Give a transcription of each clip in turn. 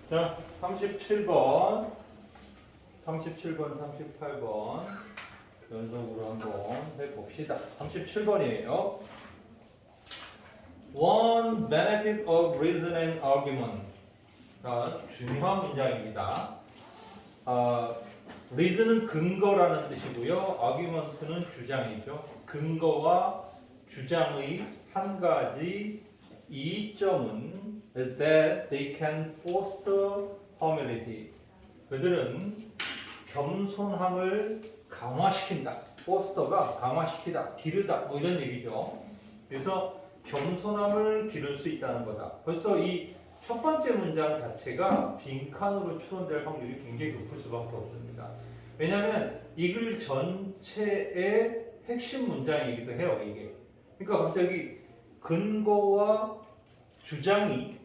자, 37번, 38번 연속으로 한번 해봅시다. 37번이에요. One benefit of reason and argument. 자, 중요한 문장입니다. reason은 근거라는 뜻이고요. argument는 주장이죠. 근거와 주장의 한 가지 이점은 that they can foster humility. 그들은 겸손함을 강화시킨다. foster가 강화시키다, 기르다, 뭐 이런 얘기죠. 그래서 겸손함을 기를 수 있다는 거다. 벌써 이 첫 번째 문장 자체가 빈칸으로 추론될 확률이 굉장히 높을 수밖에 없습니다. 왜냐하면 이 글 전체의 핵심 문장이기도 해요, 이게. 그러니까 갑자기 근거와 주장이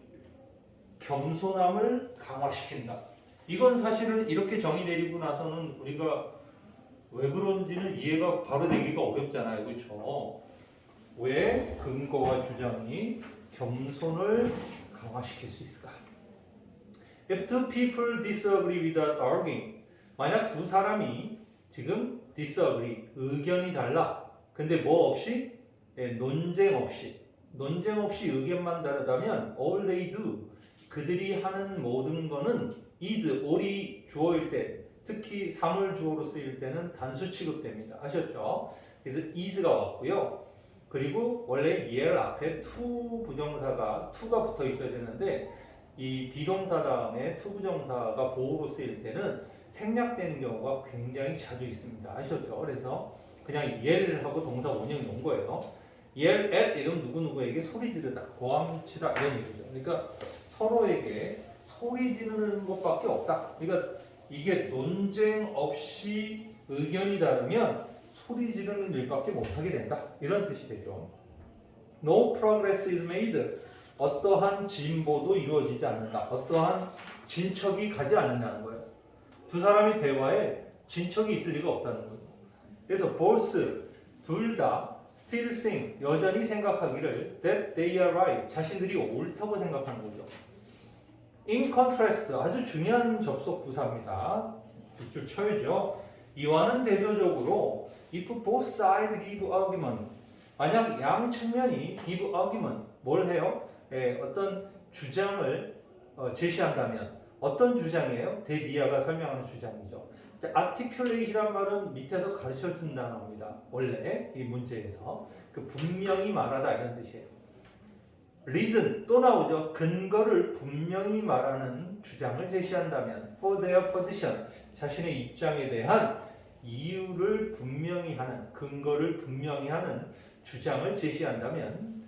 겸손함을 강화시킨다. 이건 사실은 이렇게 정의 내리고 나서는 우리가 왜 그런지는 이해가 바로 되기가 어렵잖아요. 그렇죠? 왜 근거와 주장이 겸손을 강화시킬 수 있을까? If two people disagree without arguing, 만약 두 사람이 지금 disagree, 의견이 달라. 근데 뭐 없이? 논쟁 없이 의견만 다르다면 all they do, 그들이 하는 모든 거는 is, all이 주어일 때, 특히 사물주어로 쓰일 때는 단수 취급됩니다. 아셨죠? 그래서 is가 왔고요. 그리고 원래 EL 앞에 to 부정사가 to가 붙어 있어야 되는데 이 비동사 다음에 to 부정사가 보호로 쓰일 때는 생략되는 경우가 굉장히 자주 있습니다. 아셨죠? 그래서 그냥 yell을 하고 동사 원형이 온 거예요. yell at 이런 누구누구에게 소리 지르다, 고함치다 이런 얘기죠. 그러니까 서로에게 소리 지르는 것밖에 없다. 그러니까 이게 논쟁 없이 의견이 다르면 소리 지르는 일밖에 못하게 된다. 이런 뜻이 되죠. No progress is made. 어떠한 진보도 이루어지지 않는다. 어떠한 진척이 가지 않는다는 거예요. 두 사람이 대화에 진척이 있을 리가 없다는 거예요. 그래서 both, 둘 다 still think, 여전히 생각하기를 that they are right, 자신들이 옳다고 생각하는 거죠. In contrast, 아주 중요한 접속 부사입니다. 빗줄 쳐야죠. 이와는 대조적으로 if both sides give argument, 만약 양 측면이 give argument, 뭘 해요? 어떤 주장을 제시한다면 어떤 주장이에요? 데디아가 설명하는 주장이죠. articulate이란 말은 밑에서 가르쳐준 단어입니다. 원래 이 문제에서 그 분명히 말하다 이런 뜻이에요. reason 또 나오죠. 근거를 분명히 말하는 주장을 제시한다면 for their position, 자신의 입장에 대한 이유를 분명히 하는, 근거를 분명히 하는 주장을 제시한다면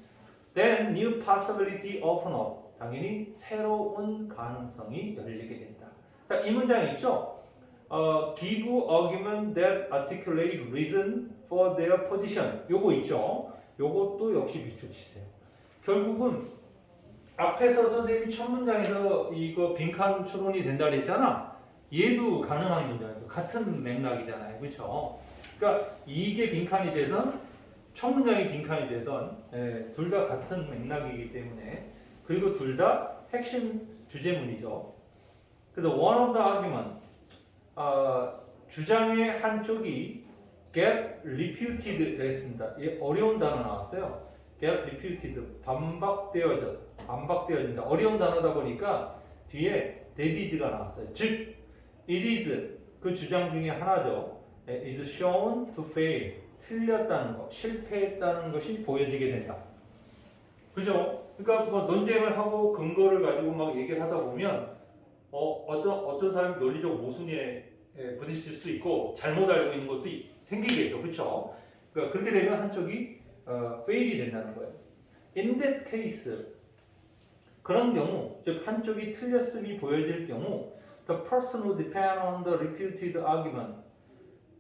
then new possibility open up, 당연히 새로운 가능성이 열리게 된다. 자, 이 문장이 있죠. give argument that articulate reason for their position. 요거 있죠. 요것도 역시 비추치세요. 결국은 앞에서 선생님이 첫 문장에서 이거 빈칸 추론이 된다 그랬잖아. 얘도 가능한 문장이죠. 같은 맥락이잖아요. 그렇죠? 그러니까 이게 빈칸이 되든 첫 문장이 빈칸이 되든 둘 다 같은 맥락이기 때문에, 그리고 둘 다 핵심 주제문이죠. 그래서 one of the argument, 주장의 한쪽이 get refuted 했습니다. 어려운 단어 나왔어요. get refuted, 반박되어진다. 어려운 단어다 보니까 뒤에 that is가 나왔어요. 즉 it is, 그 주장 중에 하나죠. is shown to fail, 틀렸다는 것, 실패했다는 것이 보여지게 된다. 그죠? 그러니까 뭐 논쟁을 하고 근거를 가지고 막 얘기를 하다 보면 어떤 사람이 논리적 모순에 부딪힐 수 있고 잘못 알고 있는 것도 생기겠죠. 그렇죠? 그러니까 그렇게 되면 한쪽이 fail이 된다는 거예요. In that case, 그런 경우, 즉 한쪽이 틀렸음이 보여질 경우 the person who depend on the refuted argument,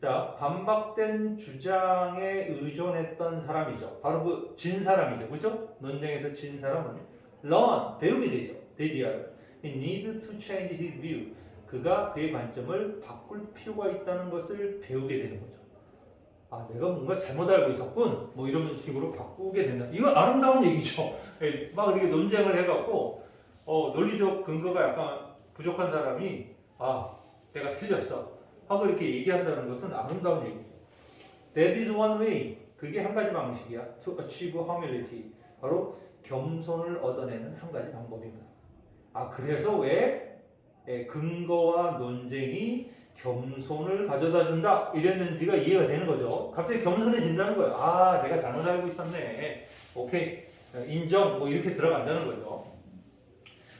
자, 반박된 주장에 의존했던 사람이죠. 바로 그 진 사람이죠. 그죠? 논쟁에서 진 사람은 learn, 배우게 되죠. 데디아를. He need to change his view. 그가 그의 관점을 바꿀 필요가 있다는 것을 배우게 되는 거죠. 아, 내가 뭔가 잘못 알고 있었군. 뭐 이런 식으로 바꾸게 된다. 이거 아름다운 얘기죠. 막 이렇게 논쟁을 해갖고 논리적 근거가 약간 부족한 사람이 내가 틀렸어 하고 이렇게 얘기한다는 것은 아름다운 얘기죠. That is one way. 그게 한 가지 방식이야. To achieve humility. 바로 겸손을 얻어내는 한 가지 방법입니다. 그래서 왜 근거와 논쟁이 겸손을 가져다 준다 이랬는지가 이해가 되는 거죠. 갑자기 겸손해진다는 거예요. 내가 잘못 알고 있었네. 오케이. 인정. 뭐 이렇게 들어간다는 거죠.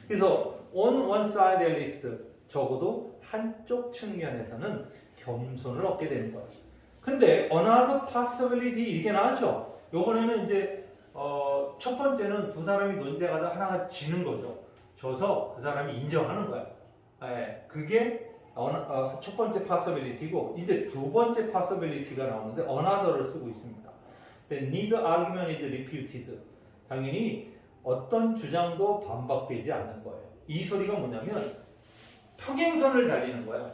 그래서 on one side at least 적어도 한쪽 측면에서는 겸손을 얻게 되는 거예요. 근데 another possibility 이게 나왔죠. 요번에는 이제 첫 번째는 두 사람이 논쟁하다 하나가 지는 거죠. 져서 그 사람이 인정하는 거야. 그게 첫 번째 possibility고 이제 두 번째 possibility가 나오는데 another를 쓰고 있습니다. neither argument is refuted. 당연히 어떤 주장도 반박되지 않는 거예요. 이 소리가 뭐냐면 평행선을 달리는 거야.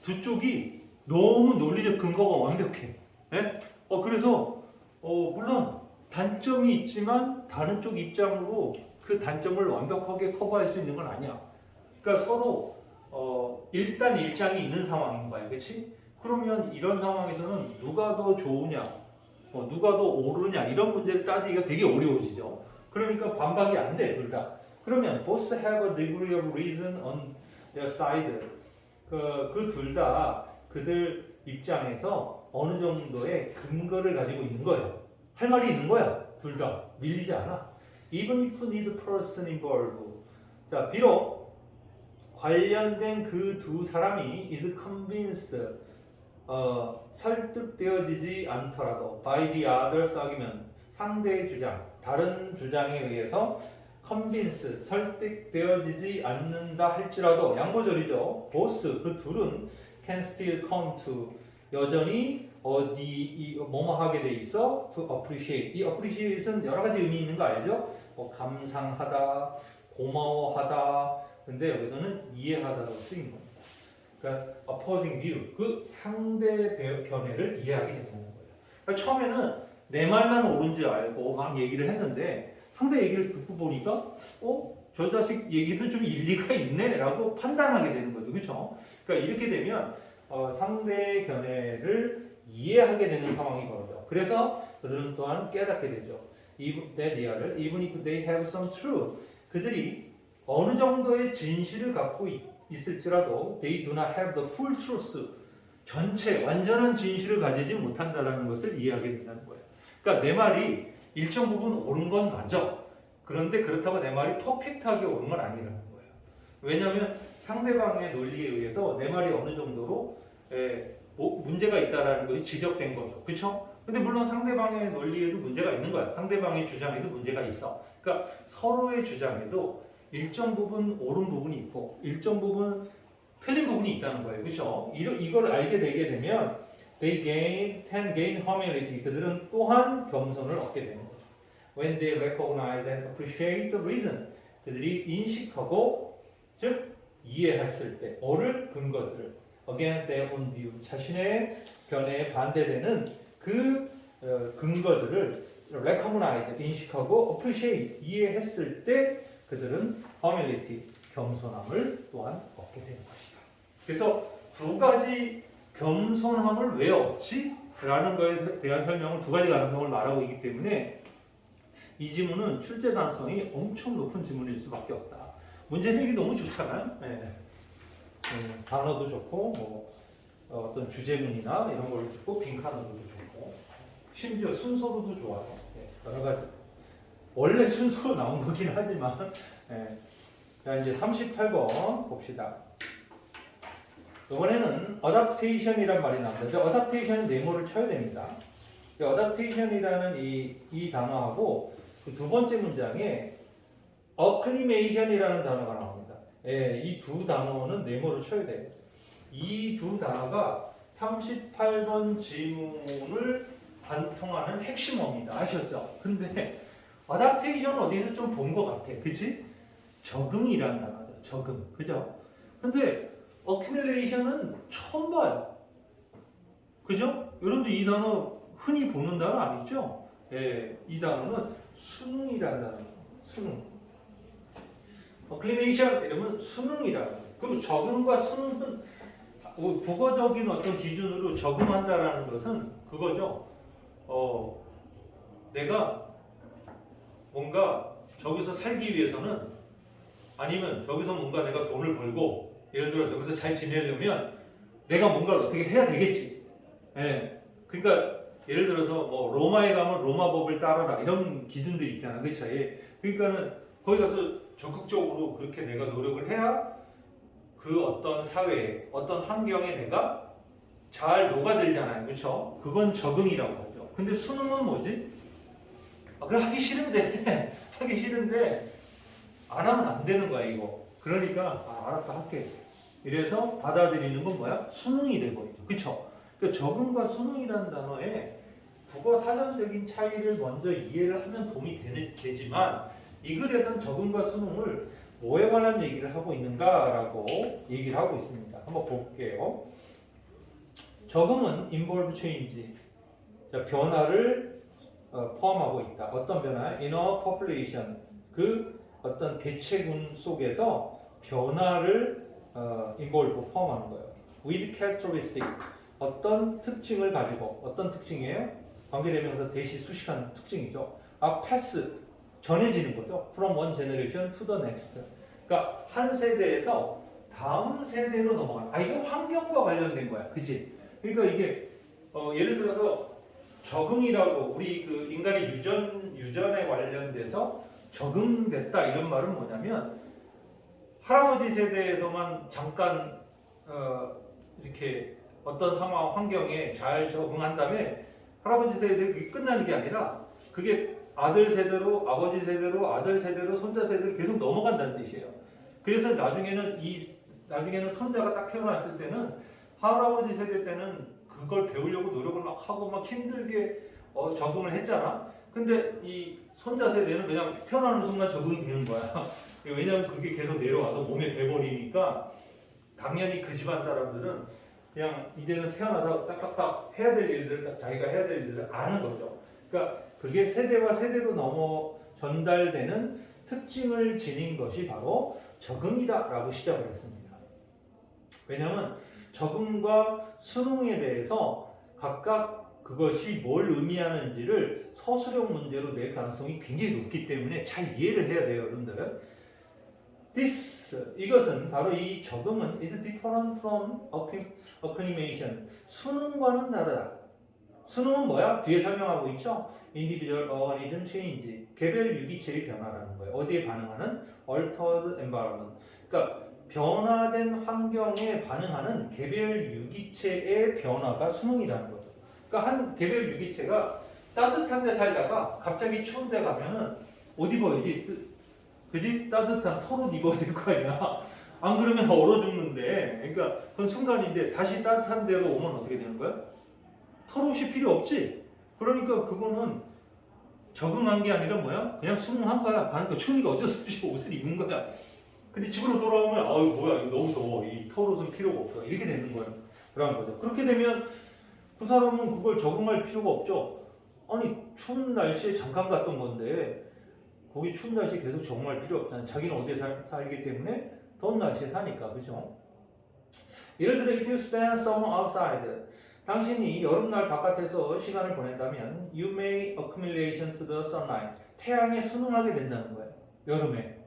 두 쪽이 너무 논리적 근거가 완벽해. 그래서 물론 단점이 있지만 다른 쪽 입장으로 그 단점을 완벽하게 커버할 수 있는 건 아니야. 그러니까 서로 일단 일장이 있는 상황인 거야, 그렇지? 그러면 이런 상황에서는 누가 더 좋으냐, 누가 더 옳으냐 이런 문제를 따지기가 되게 어려워지죠. 그러니까 반박이 안 돼, 둘 다. 그러면 both have a degree of reason on their side. 그 둘 다 그들 입장에서 어느 정도의 근거를 가지고 있는 거예요. 할 말이 있는 거야, 둘 다. 밀리지 않아. Even if neither person involved. 자, 비록 관련된 그 두 사람이 is convinced, 설득되어지지 않더라도 by the other's argument, 상대의 주장, 다른 주장에 의해서 convince, 설득되어지지 않는다 할지라도 양보절이죠. both, 그 둘은 can still come to, 여전히 뭐뭐 하게 돼 있어? to appreciate. 이 appreciate은 여러 가지 의미 있는 거 알죠? 감상하다, 고마워하다. 근데 여기서는 이해하다로 쓰인 겁니다. 그러니까 opposing view, 그 상대 견해를 이해하게 되는 거예요. 그러니까 처음에는 내 말만 옳은지 알고 막 얘기를 했는데 상대 얘기를 듣고 보니까 저 자식 얘기도 좀 일리가 있네 라고 판단하게 되는 거죠. 그렇죠? 그러니까 이렇게 되면 상대의 견해를 이해하게 되는 상황이 벌어져. 그래서 그들은 또한 깨닫게 되죠. even if they have some truth, 그들이 어느 정도의 진실을 갖고 있을지라도 they do not have the full truth, 전체 완전한 진실을 가지지 못한다라는 것을 이해하게 된다는 거예요. 그러니까 내 말이 일정 부분 옳은 건 맞아. 그런데 그렇다고 내 말이 퍼펙트하게 옳은 건 아니라는 거예요. 왜냐하면 상대방의 논리에 의해서 내 말이 어느 정도로 문제가 있다라는 것이 지적된 거죠. 그렇죠? 근데 물론 상대방의 논리에도 문제가 있는 거야. 상대방의 주장에도 문제가 있어. 그러니까 서로의 주장에도 일정 부분 옳은 부분이 있고 일정 부분 틀린 부분이 있다는 거예요. 그렇죠? 이걸 알게 되게 되면 they can gain humility. 그들은 또한 겸손을 얻게 되는 거죠. When they recognize and appreciate the reason. 그들이 인식하고 즉 이해했을 때 옳을 근거들을 against their own view. 자신의 견해에 반대되는 그 근거들을 recognize, 인식하고 appreciate, 이해했을 때 그들은 humility, 겸손함을 또한 얻게 되는 것이다. 그래서 두 가지 겸손함을 왜 얻지? 라는 것에 대한 설명을 두 가지 가능성을 말하고 있기 때문에 이 지문은 출제 가능성이 엄청 높은 지문일 수밖에 없다. 문제 내기 너무 좋잖아요. 단어도 좋고 어떤 주제문이나 이런 걸 듣고 빈칸으로도 좋고 심지어 순서로도 좋아요. 여러 가지. 원래 순서로 나온 거긴 하지만 자 이제 38번 봅시다. 이번에는 adaptation이란 말이 나오는데 adaptation은 네모를 쳐야 됩니다. adaptation이라는 이 단어하고 그 두 번째 문장에 acclimation이라는 단어가 나옵니다. 이 두 단어는 네모를 쳐야 돼요. 이 두 단어가 38번 지문을 관통하는 핵심어입니다. 아셨죠? 근데 adaptation 어디서 좀 본 것 같아. 그치? 적응이라는 단어죠. 적응. 그죠? 근데 accumulation은 처음 봐요. 그죠? 여러분들 이 단어 흔히 보는 단어 아니죠? 이 단어는 수능이라는 단어예요. 수능. acclimation 이러면 수능이라는 거예요. 그럼 적응과 수능은 국어적인 어떤 기준으로 적응한다라는 것은 그거죠. 내가 뭔가 저기서 살기 위해서는 아니면 저기서 뭔가 내가 돈을 벌고 예를 들어 저기서 잘 지내려면 내가 뭔가를 어떻게 해야 되겠지. 예. 그러니까 예를 들어서 뭐 로마에 가면 로마 법을 따라라 이런 기준들이 있잖아. 그렇죠? 예. 그러니까는 거기 가서 적극적으로 그렇게 내가 노력을 해야 그 어떤 사회에 어떤 환경에 내가 잘 녹아들잖아요. 그렇죠? 그건 적응이라고 하죠. 근데 수능은 뭐지? 그래 하기 싫은데 하기 싫은데 안 하면 안 되는 거야 이거. 그러니까 알았어 할게. 이래서 받아들이는 건 뭐야? 수능이 되버리죠. 그렇죠? 그러니까 적응과 수능이라는 단어에 국어 사전적인 차이를 먼저 이해를 하면 도움이 되지만 이 글에서는 적응과 수능을 뭐에 관한 얘기를 하고 있는가라고 얘기를 하고 있습니다. 한번 볼게요. 적응은 involve change, 자, 변화를 포함하고 있다. 어떤 변화? inner population, 그 어떤 개체군 속에서 변화를 involve 포함하는 거예요. with characteristic, 어떤 특징을 가지고 어떤 특징이에요? 관계대명사 대시 수식하는 특징이죠. pass, 전해지는 거죠. from one generation to the next. 그러니까 한 세대에서 다음 세대로 넘어가는. 이거 환경과 관련된 거야, 그치? 그러니까 이게 예를 들어서 적응이라고 우리 그 인간의 유전에 관련돼서 적응됐다 이런 말은 뭐냐면 할아버지 세대에서만 잠깐 이렇게 어떤 상황 환경에 잘 적응한 다음에 할아버지 세대에서 그게 끝나는 게 아니라 그게 아들 세대로 아버지 세대로 아들 세대로 손자 세대로 계속 넘어간다는 뜻이에요. 그래서 나중에는 손자가 딱 태어났을 때는 할아버지 세대 때는 그걸 배우려고 노력을 막 하고 막 힘들게 적응을 했잖아. 근데 이 손자 세대는 그냥 태어나는 순간 적응이 되는 거야. 왜냐하면 그게 계속 내려와서 몸에 배버리니까 당연히 그 집안 사람들은 그냥 이제는 태어나서 딱딱딱 해야 될 일들, 자기가 해야 될 일들을 아는 거죠. 그러니까 그게 세대와 세대로 넘어 전달되는 특징을 지닌 것이 바로 적응이다라고 시작을 했습니다. 왜냐하면 적응과 수능에 대해서 각각 그것이 뭘 의미하는지를 서술형 문제로 낼 가능성이 굉장히 높기 때문에 잘 이해를 해야 돼요, 여러분들. 이것은 바로 이 적응은 is different from acclimation. 수능과는 다르다. 수능은 뭐야? 뒤에 설명하고 있죠. individual organism change. 개별 유기체의 변화라는 거예요. 어디에 반응하는? altered environment. 그러니까 변화된 환경에 반응하는 개별 유기체의 변화가 수능이라는 거죠. 그러니까 한 개별 유기체가 따뜻한 데 살다가 갑자기 추운 데 가면은 옷 입어야지. 그지? 따뜻한 털옷 입어야 될 거 아니야. 안 그러면 얼어 죽는데. 그러니까 그건 순간인데 다시 따뜻한 데로 오면 어떻게 되는 거야? 털옷이 필요 없지. 그러니까 그거는 적응한 게 아니라 뭐야? 그냥 수능한 거야. 그러니까 추우니까 어쩔 수 없이 옷을 입은 거야. 근데 집으로 돌아오면 뭐야 이거 너무 더워. 이 털옷은 필요가 없어. 이렇게 되는 거야. 그런 거죠. 그렇게 되면 그 사람은 그걸 적응할 필요가 없죠. 아니 추운 날씨에 잠깐 갔던 건데 거기 추운 날씨에 계속 적응할 필요 없잖아. 자기는 어디에 살기 때문에 더운 날씨에 사니까. 그죠? 예를 들어 if you spend summer outside, 당신이 여름날 바깥에서 시간을 보낸다면 you may accumulation to the sunlight, 태양에 순응하게 된다는 거예요. 여름에.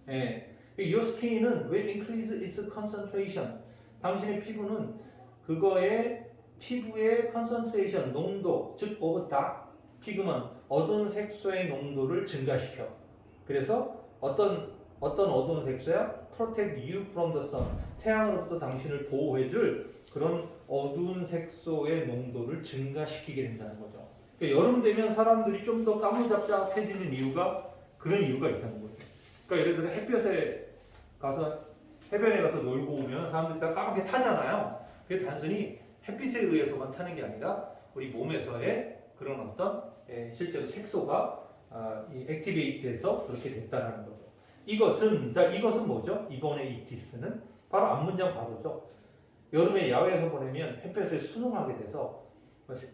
예. Your skin은 will increase its concentration, 당신의 피부는 그거의 피부의 concentration, 농도, 즉 of dark pigment, 어두운 색소의 농도를 증가시켜. 그래서 어떤 어두운 색소야? Protect you from the sun, 태양으로부터 당신을 보호해줄 그런 어두운 색소의 농도를 증가시키게 된다는 거죠. 그러니까 여름 되면 사람들이 좀 더 까무잡잡해지는 이유가 그런 이유가 있다는 거죠. 그러니까 예를 들어 햇볕에 가서 해변에 가서 놀고 오면 사람들이 다 까맣게 타잖아요. 그게 단순히 햇빛에 의해서만 타는 게 아니라 우리 몸에서의 그런 어떤 실제로 색소가 액티베이트돼서 그렇게 됐다는 거죠. 이것은 뭐죠? 이번에 이티스는 바로 앞문장 바로죠. 여름에 야외에서 보내면 햇볕에 순응하게 돼서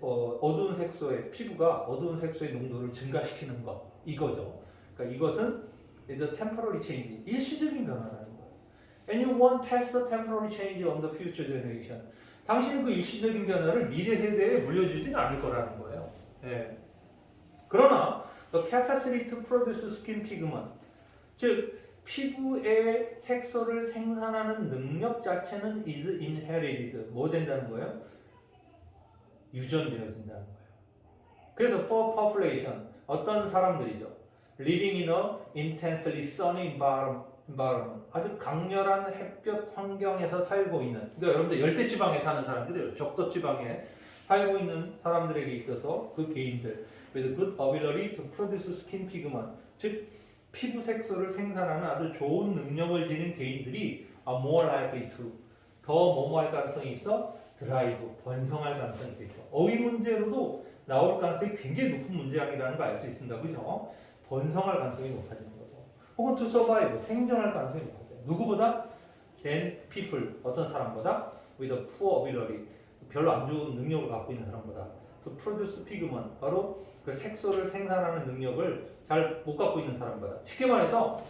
어두운 색소의 피부가 어두운 색소의 농도를 증가시키는 것, 이거죠. 그러니까 이것은 이제 temporary change, 일시적인 변화라는 거예요. And you won't pass the temporary change on the future generation. 당신은 그 일시적인 변화를 미래 세대에 물려주지는 않을 거라는 거예요. 예. 그러나 the capacity to produce skin pigment, 즉 피부의 색소를 생산하는 능력 자체는 is inherited. 뭐 된다는 거예요? 유전되어진다는 거예요. 그래서 for population, 어떤 사람들이죠. living in a intensely sunny environment, 아주 강렬한 햇볕 환경에서 살고 있는, 그러니까 여러분들 열대지방에 사는 사람들이에요. 적도지방에 살고 있는 사람들에게 있어서 그 개인들 with good ability to produce skin pigment, 즉 피부 색소를 생산하는 아주 좋은 능력을 지닌 개인들이 are more likely to, 더 뭐뭐할 가능성이 있어? 드라이브, 번성할 가능성이 있겠죠. 어휘 문제로도 나올 가능성이 굉장히 높은 문제량이라는 걸 알 수 있습니다. 그죠? 번성할 가능성이 높아지는 거죠. 혹은 to survive, 생존할 가능성이 높아져요. 누구보다? than people, 어떤 사람보다? with a poor ability, 별로 안 좋은 능력을 갖고 있는 사람보다. to produce pigment, 바로 그 색소를 생산하는 능력을 잘 못 갖고 있는 사람보다. 쉽게 말해서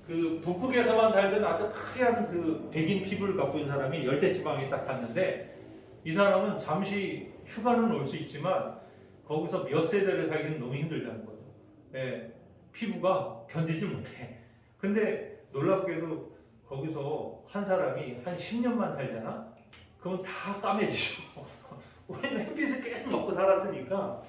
그 북극에서만 살던 아주 하얀 그 백인 피부를 갖고 있는 사람이 열대지방에 딱 갔는데 이 사람은 잠시 휴가는 올 수 있지만 거기서 몇 세대를 살기는 너무 힘들다는 거죠. 예, 피부가 견디지 못해. 근데 놀랍게도 거기서 한 사람이 한 10년만 살잖아? 그럼 다 까매지죠. 우리는 햇빛을 계속 먹고 살았으니까.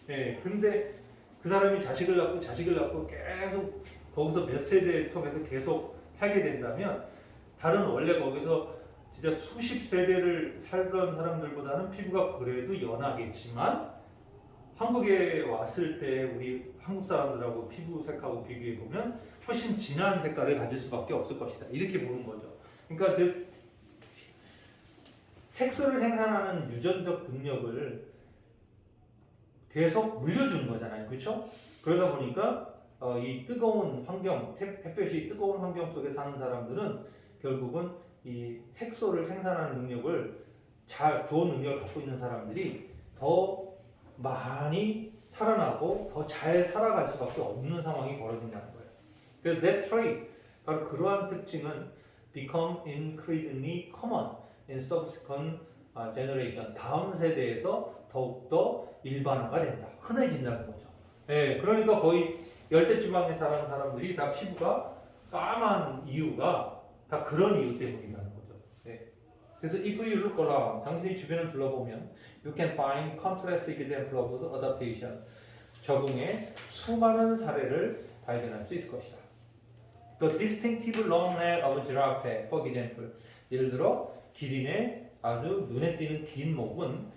예, 근데 그 사람이 자식을 낳고 계속 거기서 몇 세대 통해서 계속 살게 된다면 다른 원래 거기서 진짜 수십 세대를 살던 사람들보다는 피부가 그래도 연하겠지만 한국에 왔을 때 우리 한국 사람들하고 피부색하고 비교해 보면 훨씬 진한 색깔을 가질 수밖에 없을 것이다. 이렇게 보는 거죠. 그러니까 즉 색소를 생산하는 유전적 능력을 계속 물려주는 거잖아요. 그렇죠? 그러다 보니까 이 뜨거운 환경, 햇볕이 뜨거운 환경 속에 사는 사람들은 결국은 이 색소를 생산하는 능력을 좋은 능력을 갖고 있는 사람들이 더 많이 살아나고 더 잘 살아갈 수밖에 없는 상황이 벌어진다는 거예요. 그래서 that trait, 바로 그러한 특징은 become increasingly common in subsequent generation. 다음 세대에서 더욱더 일반화가 된다. 흔해진다는 거죠. 예, 그러니까 거의 열대지방에 사는 사람들이 다 피부가 까만 이유가 다 그런 이유 때문이라는 거죠. 예. 그래서 if you look around, 당신이 주변을 둘러보면 you can find countless examples of adaptation. 적응의 수많은 사례를 발견할 수 있을 것이다. The distinctive long neck of giraffe, for example. 예를 들어 기린의 아주 눈에 띄는 긴 목은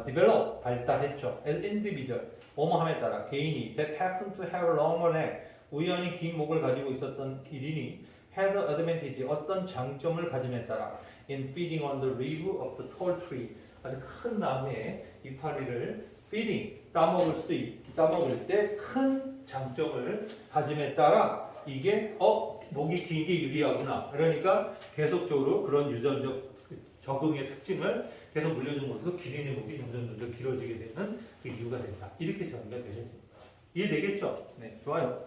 develop, 발달했죠. As individual, 뭐뭐함에 따라 개인이 that happened to have a longer neck, 우연히 긴 목을 가지고 있었던 기린이 had an advantage, 어떤 장점을 가짐에 따라 in feeding on the leaf of the tall tree, 아주 큰 나무의 이파리를 feeding, 따먹을 때 큰 장점을 가짐에 따라 이게 목이 긴 게 유리하구나. 그러니까 계속적으로 그런 유전적 적응의 특징을 계속 물려준 것으로 기린의 목이 점점 길어지게 되는 그 이유가 된다. 이렇게 정의가 되겠습니다. 이해되겠죠? 네, 좋아요.